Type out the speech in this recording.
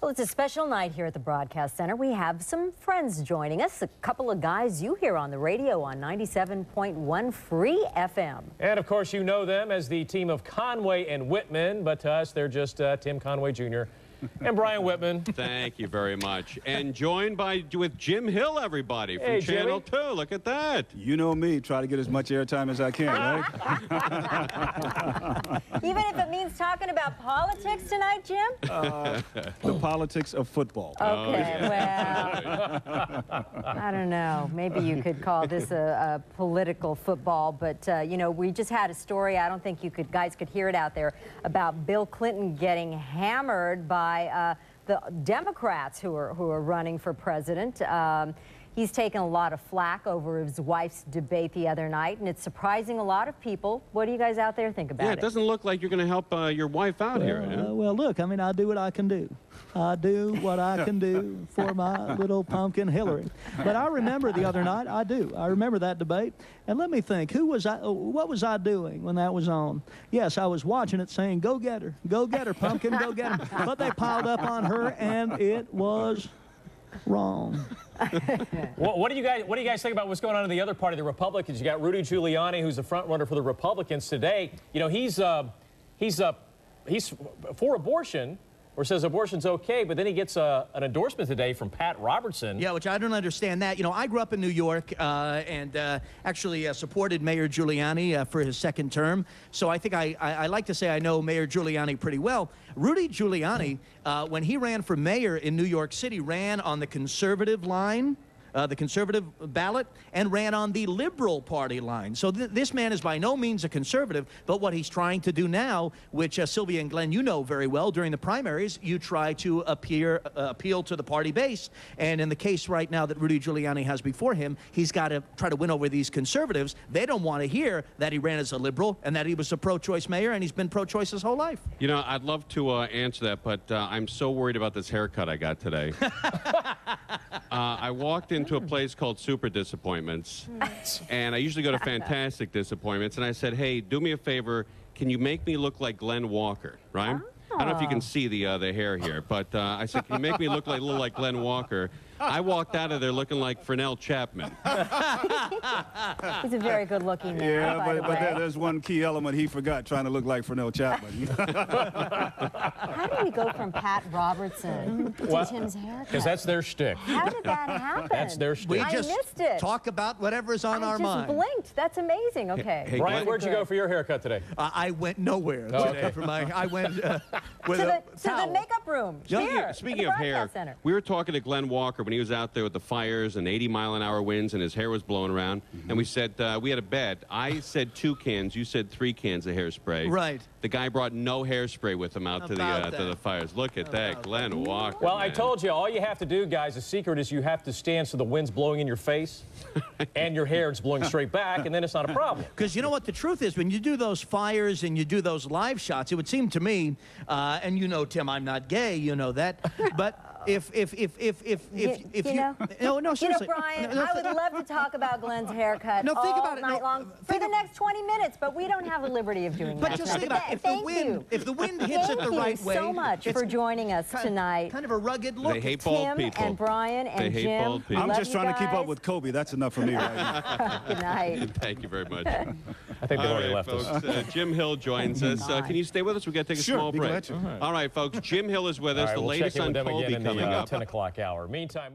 Well, it's a special night here at the Broadcast Center. We have some friends joining us, a couple of guys you hear on the radio on 97.1 Free FM. And, of course, you know them as the team of Conway and Whitman, but to us, they're just Tim Conway Jr. and Brian Whitman. Thank you very much. And joined with Jim Hill, everybody, from Channel 2. Look at that. You know me, try to get as much airtime as I can, right? Even if it means talking about politics tonight, Jim? The politics of football. Okay, well, I don't know. Maybe you could call this a political football, but, you know, we just had a story, I don't think guys could hear it out there, about Bill Clinton getting hammered by the Democrats who are running for president. He's taken a lot of flack over his wife's debate the other night, and it's surprising a lot of people. What do you guys out there think about it? Yeah, it doesn't look like you're going to help your wife out here. Well, look, I mean, I do what I can do. I do what I can do for my little pumpkin Hillary. But I remember the other night, I remember that debate. And let me think, what was I doing when that was on? Yes, I was watching it saying, go get her, pumpkin, go get her. But they piled up on her, and it was wrong. What do you guys think about what's going on in the other party, the Republicans? You got Rudy Giuliani, who's the front runner for the Republicans today. You know, he's for abortion, or says abortion's okay, but then he gets an endorsement today from Pat Robertson. Yeah, which I don't understand that. You know, I grew up in New York and actually supported Mayor Giuliani for his second term. So I think I like to say I know Mayor Giuliani pretty well. Rudy Giuliani, when he ran for mayor in New York City, ran on the conservative line, the conservative ballot, and ran on the liberal party line. So this man is by no means a conservative, but what he's trying to do now, which Sylvia and Glenn, you know very well, during the primaries, you try to appeal to the party base. And in the case right now that Rudy Giuliani has before him, he's got to try to win over these conservatives. They don't want to hear that he ran as a liberal and that he was a pro-choice mayor, and he's been pro-choice his whole life. You know, I'd love to answer that, but I'm so worried about this haircut I got today. I walked into a place called Super Disappointments, and I usually go to Fantastic Disappointments, and I said, hey, do me a favor, can you make me look like Glenn Walker, right? I don't know if you can see the hair here, but I said, can you make me look like a little like Glenn Walker? I walked out of there looking like Fernell Chapman. He's a very good-looking man. Yeah, but there's one key element he forgot, trying to look like Fernell Chapman. How did we go from Pat Robertson to Tim's haircut? Because that's their shtick. How did that happen? That's their shtick. We just missed it. talk about whatever's on our mind. I just blinked. That's amazing. Okay. Hey, Brian, where'd you go for your haircut today? I went nowhere today for my. I went with to the makeup room. Speaking of hair, we were talking to Glenn Walker when he was out there with the fires and 80-mile-an-hour winds and his hair was blowing around, and we said we had a bet. I said 2 cans, you said 3 cans of hairspray. Right. The guy brought no hairspray with him out to the fires. Look at that, Glenn Walker. Well, man. I told you, all you have to do, guys, the secret is you have to stand so the wind's blowing in your face and your hair is blowing straight back, and then it's not a problem. Because you know what the truth is, when you do those fires and you do those live shots, it would seem to me, and you know, Tim, I'm not gay, you know that, but if you no, seriously. You know, Brian, I would love to talk about Glenn's haircut think all about it. night long for the next 20 minutes, but we don't have the liberty of doing that. But just think about it. If the wind hits it the right way. Thank you so much for joining us tonight. Kind of a rugged look. They hate bald Tim people. and Brian and They hate Jim. bald people. I'm just trying to keep up with Kobe. That's enough for me right now. Good night. Thank you very much. I think they've already left folks, us. Jim Hill joins us. Can you stay with us? We've got to take a small break. Sure, All right, folks. Jim Hill is with us. All right, the we'll latest check in on with them Colby again in coming the up. 10 o'clock hour. Meantime.